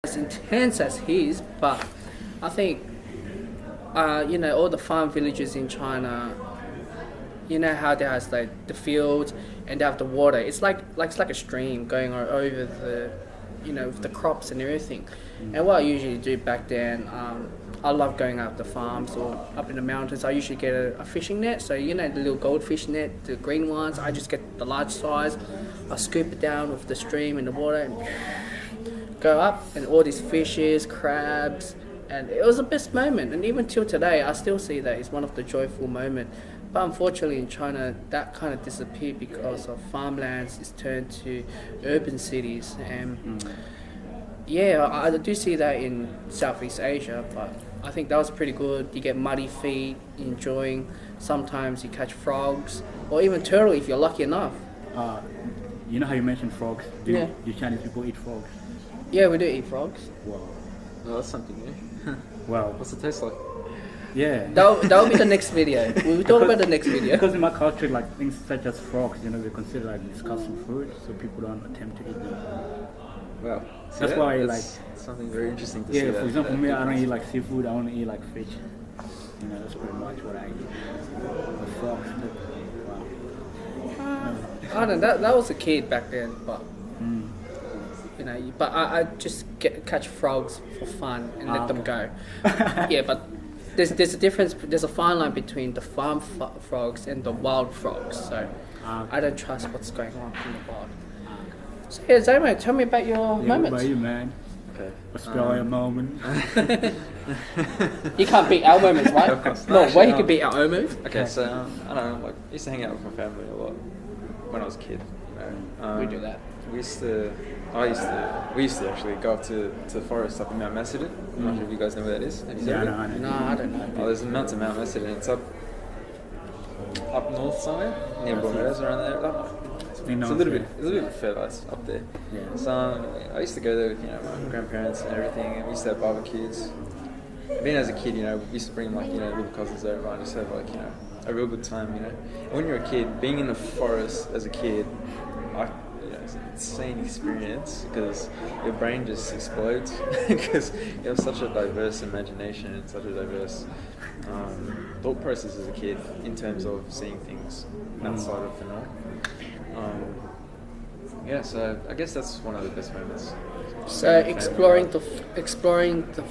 as intense as his, but I think, all the farm villages in China, you know how there has like the fields and they have the water. It's like it's like a stream going over the, the crops and everything. And what I usually do back then, I love going out the farms or up in the mountains. I usually get a fishing net. So the little goldfish net, the green ones. I just get the large size. I scoop it down with the stream and the water and go up, and all these fishes, crabs, and it was the best moment. And even till today, I still see that it's one of the joyful moments. But unfortunately in China, that kind of disappeared because of farmlands is turned to urban cities. And I do see that in Southeast Asia, but I think that was pretty good. You get muddy feet, enjoying. Sometimes you catch frogs, or even turtle if you're lucky enough. You know how you mentioned frogs? Do Chinese people eat frogs? Yeah, we do eat frogs. Wow. Oh, that's something new. Well, What's it taste like? yeah. That'll be the next video. We'll talk about the next video. Because in my culture, like things such as frogs, they consider like disgusting food, so people don't attempt to eat them. Wow. That's why, that's something very interesting to see. Yeah, that, for example, that me, I don't difference. eat like seafood, I only eat like fish. That's pretty much what I eat. But frogs, wow. I don't know, that was a kid back then, but but I just catch frogs for fun and let them go. Yeah, but there's a difference. There's a fine line between the farm frogs and the wild frogs. So I don't trust what's going on in the wild. So yeah, Zamo, tell me about your Yeah, moments. what about you, man? Okay. Australia moment. You can't beat our moments, right? Of course. No way Actually, you can beat our own moments. Okay, so I don't know. Like, I used to hang out with my family a lot when I was a kid. We do that. We used to actually go up to the forest up in Mount Macedon. I'm not sure if you guys know where that is. Have you Yeah, seen I it? know. No, I don't know. Oh, there's a mountain, Mount Macedon. It's up north somewhere, near Broadmeadows, around there. It's a little bit further. It's up there. Yeah. So I used to go there with my grandparents and everything, and we used to have barbecues. Being as a kid, we used to bring little cousins over and just have a real good time. And when you're a kid, being in the forest as a kid, it's an insane experience because your brain just explodes because you have such a diverse imagination and such a diverse thought process as a kid in terms of seeing things outside of the norm. So I guess that's one of the best moments. So exploring the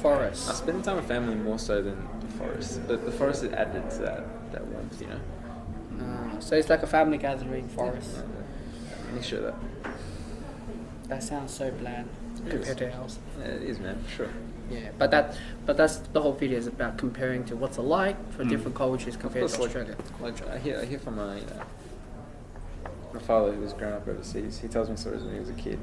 forest. I spend time with family more so than the forest, but the forest is added to that warmth, So it's like a family gathering forest. Mixture of that. That sounds so bland compared to ours. Yeah, it is, man, for sure. Yeah, but that's the whole video is about comparing to what's alike for different cultures compared to Australia. I hear from my father who was growing up overseas. He tells me stories when he was a kid,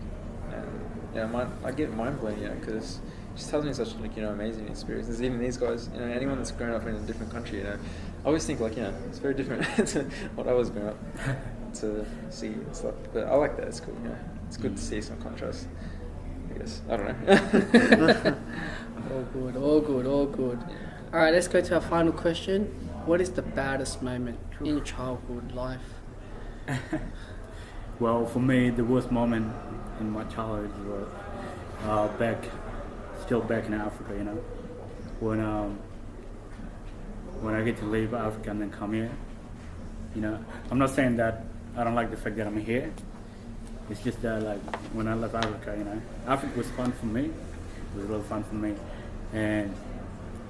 and I get mind blown, because he just tells me such amazing experiences. Even these guys, anyone that's grown up in a different country, I always think it's very different to what I was growing up to see and stuff. But I like that. It's cool. It's good to see some contrast. I guess I don't know. All good. All right, let's go to our final question. What is the baddest moment in your childhood life? Well, for me, the worst moment in my childhood was back in Africa, when I get to leave Africa and then come here. I'm not saying that I don't like the fact that I'm here. It's just that, when I left Africa, Africa was fun for me. It was really fun for me. And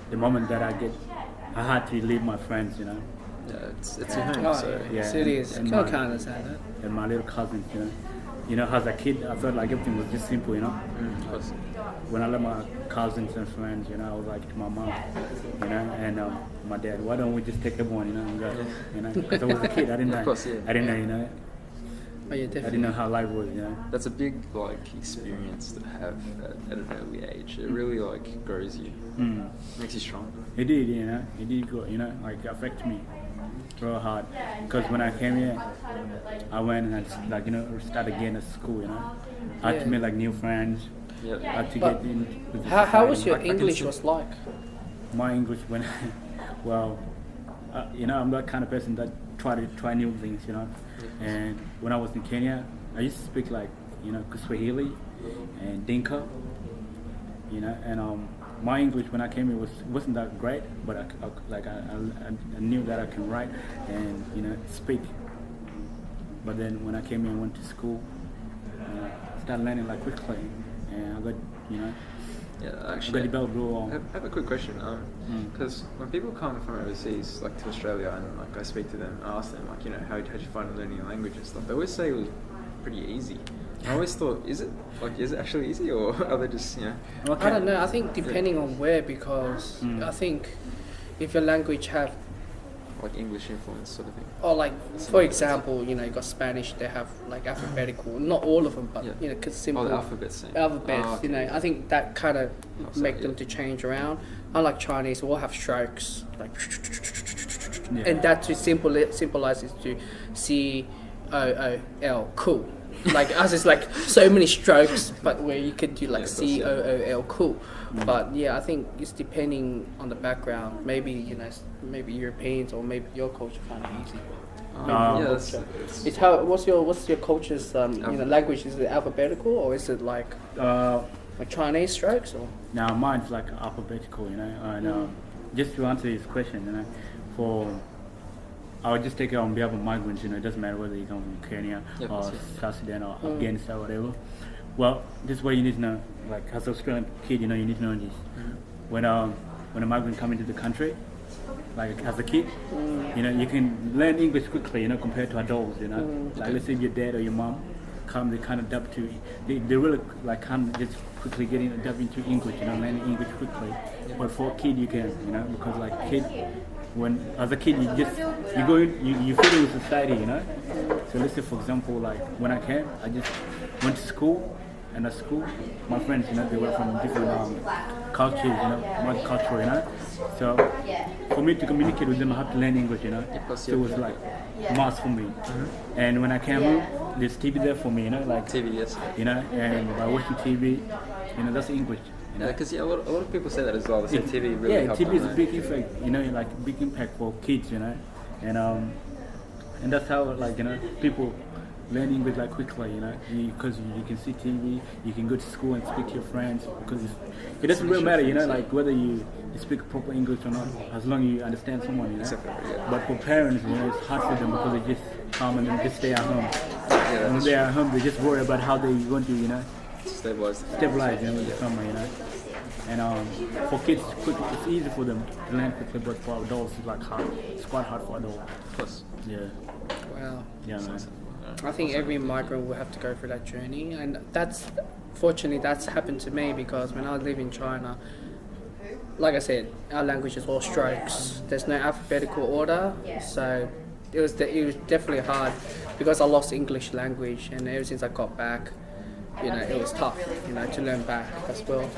the moment that I had to leave my friends, Yeah, it's your home. Oh, So yeah. Yes, it is. I can't understand that. and my little cousins, as a kid, I felt like everything was just simple, of course. When I left my cousins and friends, I was like to my mom, and my dad, why don't we just take everyone, and go, because I was a kid, I didn't know, Of course, yeah. I didn't know, Oh, yeah, I definitely. didn't know how life was, That's a big experience to have at an early age. It really grows you, makes you strong. It did, it did go, affect me real hard, because when I came here, I went and start again at school, I had to make new friends, Yeah. I had to But get in with the How was society. your I can English see- was like? My English when I'm that kind of person that try new things, and when I was in Kenya I used to speak Kiswahili and Dinka, you know. And my English when I came here wasn't that great, but I knew that I can write and speak. But then when I came here and went to school, started learning like quickly, and I got Yeah, I actually, got developed real. I have a quick question. Because when people come from overseas, like to Australia, and like I speak to them, I ask them like, how'd you find learning a language and stuff? They always say it was pretty easy. I always thought, is it actually easy, or are they just Okay. I don't know. I think depending on where, because I think if your language have, like English influence sort of thing? or like for example, you got Spanish. They have like alphabetical. Not all of them, but Yeah. cause simple. Oh, the alphabet's same. Alphabets. Oh, okay. I think that kind of Helps make out, them yeah. to change around. Unlike Chinese, we all have strokes, like, Yeah. and that to symbolize is to COOL, cool. Like us, it's like so many strokes, but where you could do like Yeah, of course, yeah. COOL, cool. But yeah, I think it's depending on the background. Maybe maybe Europeans or maybe your culture find it easy. Yeah, that's, culture. it's, It's how what's your culture's language? Is it alphabetical or is it like Chinese strokes or? Now mine's like alphabetical, and just to answer this question, I would just take it on behalf of migrants, it doesn't matter whether you come from Kenya Yeah, or that's it. South Sudan or Afghanistan or whatever. Well, this is what you need to know, like as an Australian kid, you need to know this. When a migrant come into the country, like as a kid, you can learn English quickly, compared to adults, Like let's say your dad or your mom come, they kind of adapt to, they really like kind of just quickly getting adapt into English, learning English quickly. But for a kid you can, because like kid, as a kid you go in, you fit in with society, So let's say for example, like when I came, I just went to school, and at school my friends, they were from different cultures, multicultural, So for me to communicate with them, I have to learn English, So it was like must for me. And when I came home, there's TV there for me, like TV, yes. And by watching TV, that's English. Because a lot of people say that as well. They say TV really helped TV is a them big effect, like big impact for kids, and that's how people learn English like quickly, because you can see TV, you can go to school and speak to your friends, because it doesn't really matter, like whether you speak proper English or not, as long as you understand someone, Exactly, yeah. But for parents, it's hard for them because they just come and then just stay at home. Yeah, When that's they're at home, they just worry about how they're going to, stabilized. stabilize with the summer, And for kids, it's easy for them to learn quickly, but for adults, it's like hard. It's quite hard for adults. Plus, Yeah, Wow. yeah, man. I think every migrant will have to go through that journey, and fortunately that's happened to me because when I live in China, like I said, our language is all strokes. There's no alphabetical order, so it was definitely hard because I lost English language, and ever since I got back, it was tough, to learn back as well.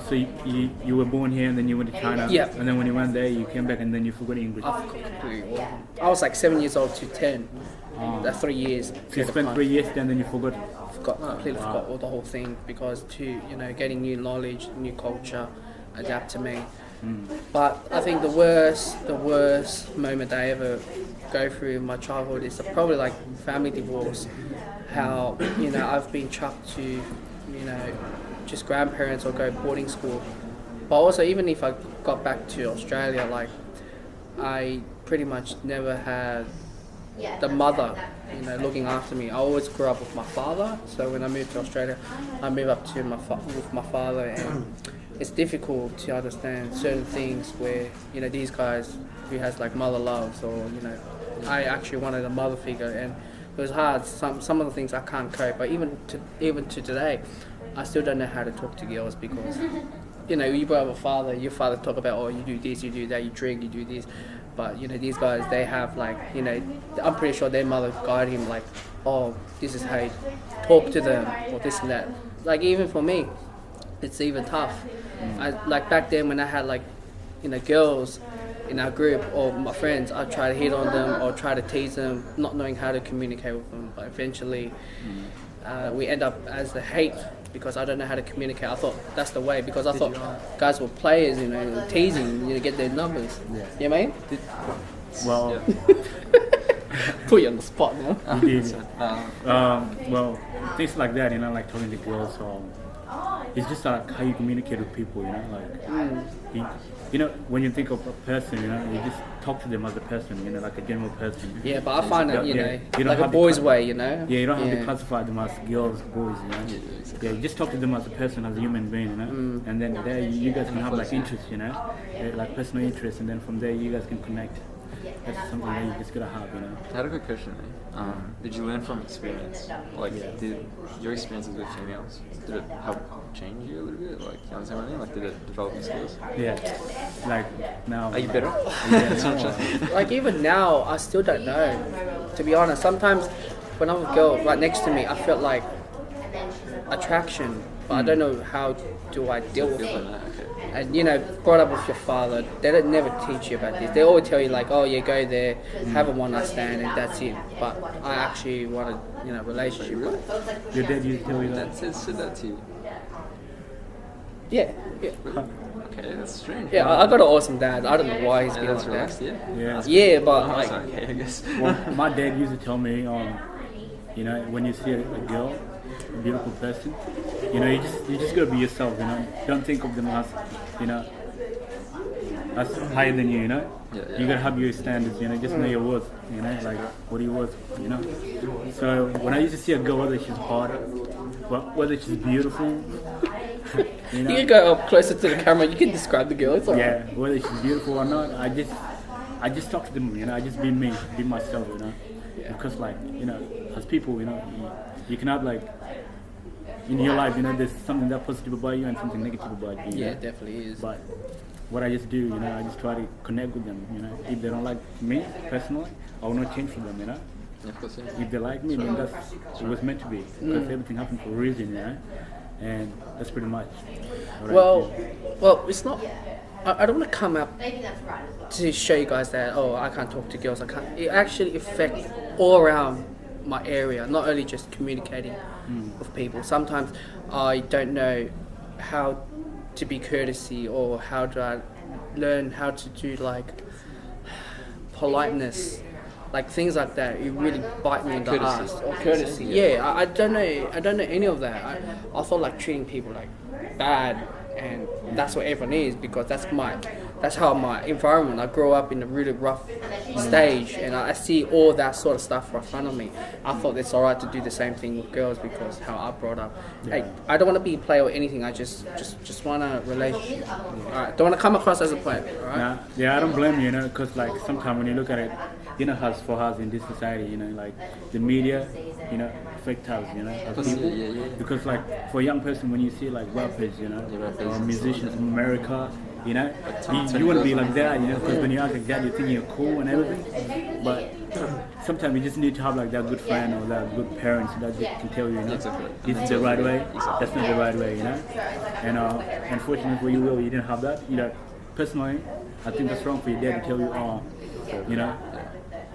So you were born here and then you went to China. Yeah. And then when you went there, you came back and then you forgot English. I forgot completely all of them. I was like 7 years old to 10. That's 3 years. So you spent 3 years there and then you forgot. Completely forgot all the whole thing because getting new knowledge, new culture, adapt to me. But I think the worst moment I ever go through in my childhood is probably like family divorce. How I've been chucked to just grandparents or go boarding school. But also even if I got back to Australia, like I pretty much never had the mother, looking after me. I always grew up with my father. So when I moved to Australia, I moved up to with my father, and it's difficult to understand certain things where these guys who has like mother loves, or I actually wanted a mother figure, and it was hard. Some of the things I can't cope. But even to today, I still don't know how to talk to girls because you have a father. Your father talk about, oh, you do this, you do that, you drink, you do this. But these guys, they have like I'm pretty sure their mother guided him like, oh, this is how you talk to them, or this and that. Like even for me, it's even tough. Like back then when I had like girls in our group or my friends, I try to hit on them or try to tease them, not knowing how to communicate with them. But eventually, we end up as the hate because I don't know how to communicate. I thought that's the way because I thought guys were players, teasing, get their numbers. Yeah. You know what Well, Put you on the spot now. you did. Well, things like that, like talking to girls or it's just like how you communicate with people, you know, like you know, when you think of a person, you know, you just talk to them as a person, you know, like a general person. Yeah, but I find it, you know, you don't like a have to boy's cla- way, you know. Yeah, you don't have to classify them as girls, boys, you know. Yeah, you just talk to them as a person, as a human being, you know. And then there you guys can have like interests, you know, like personal interests, and then from there you guys can connect. That's something that you just gotta have, you know. I had a good question there. Did you learn from experience? Like, did your experiences with females, did it help change you a little bit? Like, you understand what I mean? Like, did it develop your skills? Yeah, like now. Are you better? Yeah, That's what I'm trying. Like even now, I still don't know. To be honest, sometimes when I'm with a girl right next to me, I felt like attraction, but I don't know how do I deal with it. Okay. And you know, brought up with your father, they don't never teach you about this. They always tell you like, oh, you go there, have a one night stand, and that's it. But I actually want a relationship. Really? Your dad used to tell you that. That said that to you. Yeah, yeah, Okay, that's strange. yeah. I got an awesome dad. I don't know why he's Yeah, been that's like relaxed, that. yeah. Yeah. Yeah, but Oh, like, sorry, okay, I guess. Well, my dad used to tell me, you know, when you see a girl, a beautiful person, you know, you just gotta be yourself, you know. Don't think of them as, you know, as higher than you know. Yeah. You gotta have your standards, you know. Just know your worth, you know, like what are you worth, you know. So when I used to see a girl, whether she's hot, whether she's beautiful, you know. you can go up closer to the camera. You can describe the girl. It's alright. Yeah, whether she's beautiful or not, I just talk to them, you know. I just be me, be myself, you know. Because like, you know, as people, you know, you can have like in your life, you know, there's something that positive about you and something negative about you. Yeah, know? it definitely is. But what I just do, you know, I just try to connect with them, you know. If they don't like me personally, I will not change for them, you know. Yeah, of course, yeah. If they like me, then that's it was meant to be. Because everything happened for a reason, you know. And that's pretty much. What I Well, do. well, it's not. I don't want to come up to show you guys that I can't talk to girls. I can't. It actually affects all around my area, not only just communicating with people. Sometimes I don't know how to be courtesy or how do I learn how to do like politeness, like things like that. It really bite me in the Courtesy. ass. Or courtesy. Yeah, I don't know. I don't know any of that. I thought like treating people like bad, and that's what everyone is because that's how my environment. I grew up in a really rough stage, and I see all that sort of stuff right in front of me. I thought it's alright to do the same thing with girls because how I brought up. Hey, I don't want to be a player or anything. I just want a relationship. Alright, don't want to come across as a player. Alright. Nah, yeah, I don't blame you, you know, because like sometimes when you look at it, you know, as for us in this society, you know, like the media, you know, affect us, you know, as people. Yeah. Because like for a young person, when you see like rappers, you know, or musicians from America, you know, you want to be like that, you know, because when you act like that, you think you're cool and everything. But sometimes you just need to have like that good friend or that good parents that just can tell you, you know, Exactly. this is the right way, that's not the right way, you know. And unfortunately for you, Will, you didn't have that. You know, personally, I think that's wrong for your dad to tell you, you know,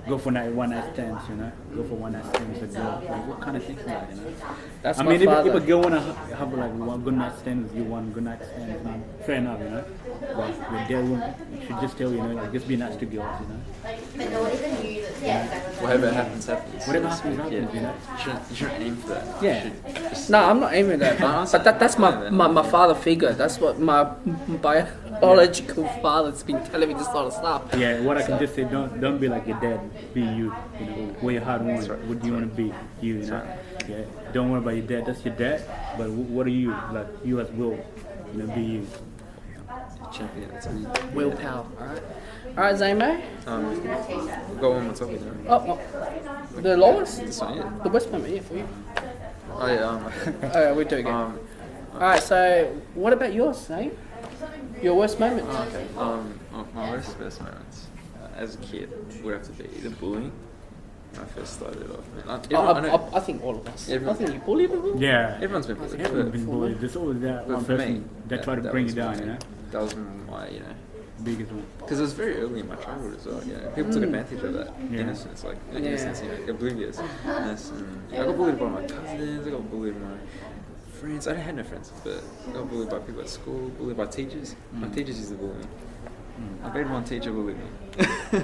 go for one night stands, you know, go for one night stands with a girl. Like, what kind of things is that, you know? That's I my mean, if father. a girl wanna have like one good night stand with you, one good night stand, you know, fair enough, you know. But your dad should just tell you, you know, like just be nice to girls, you know. Whatever happens, happens. Whatever happens, happens, Yeah. you know. You shouldn't aim for that. Yeah. You should just, No, I'm not aiming at that. But that's my father figure. That's what my biological father's been telling me this sort of stuff. Yeah, what I can just say, don't be like your dad. Be you. You know, where your heart wants. What do you want to be? You know. Yeah. Don't worry about your dad. That's your dad. But what are you? Like you as Will. You know, be you. champion. That's me. Willpower. Alright, Zamo. We've got one more topic now. Oh, the lowest? This one, yeah. The West Moment, yeah, for you. Oh yeah. Oh, we do it again. Alright, so what about yours, Zane? Your worst moment? Okay. My best moments as a kid would have to be the bullying. When I first started off, man. I think all of us. Everyone- I think you bully people. Yeah. Everyone's been bullied. Everyone's been bullied. There's always that But one for me, person that try to bring you was down. my- You know. That was my, Biggest one. because it was very early in my childhood as well. You know, people took advantage of that Yeah. innocence, like Yeah. innocence, you know, obliviousness. And I got bullied by my cousins. I got bullied by my friends. I had no friends, but I got bullied by people at school. Bullied by teachers. My teachers used to bully me. I made one teacher bully me.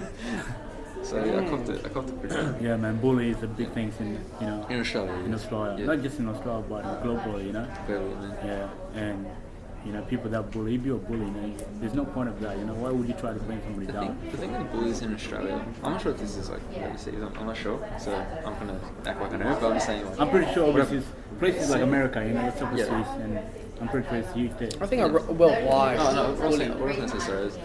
So yeah, I copped it pretty good. Yeah, man, bully is a big thing In Australia. in Australia, Yeah. not just in Australia, but globally, Clearly, man. Yeah, and people that bully, if you're a bully, there's no point of that. Why would you try to bring somebody down? The thing with bullies in Australia, I'm not sure if this is like overseas. I'm not sure, so I'm gonna act like I know, but I'm just saying. Like, I'm pretty sure whatever. overseas, places like America, it's overseas, Yeah. and I'm pretty sure it's huge there. I think worldwide. Oh no, what I was bullying. gonna say, sorry, is